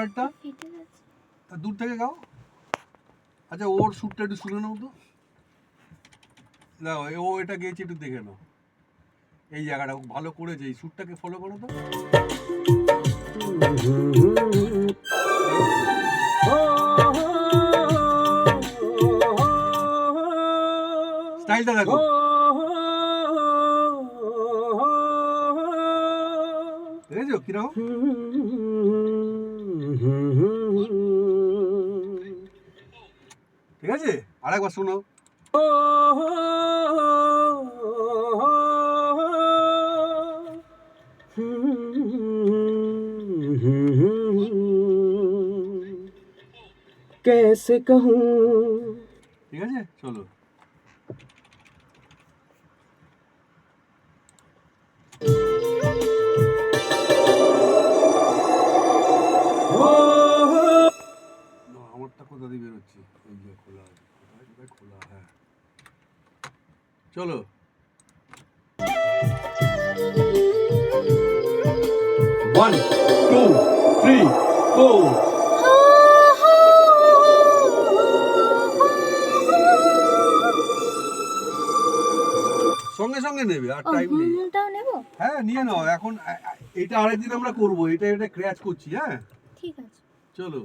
একটা দূর থেকে গাও। আচ্ছা ওর সুরটা একটু শুনে নাও তো, দেখো ও এটা গেয়েছে, একটু দেখে নাও। এই জায়গাটা ভালো করেছে, এই সুরটাকে ফলো করো তো। স্টাইলটা দেখো, দেখেছো কিরকম? ঠিক আছে, আরেকবার শোনো। कैसे कहूँ। ঠিক আছে, চলো। আমারটা কোথা দিয়ে বেরোচ্ছে? এই যে খোলা আছে, কোথায় খোলা? হ্যাঁ চলো। One, two, three, four. সঙ্গে সঙ্গে নেবে, আর টাইম নেই। হ্যাঁ নিয়ে নাও এখন, এটা আরেকদিন আমরা করবো, এটা ক্র্যাচ করছি। হ্যাঁ ঠিক আছে, চলো।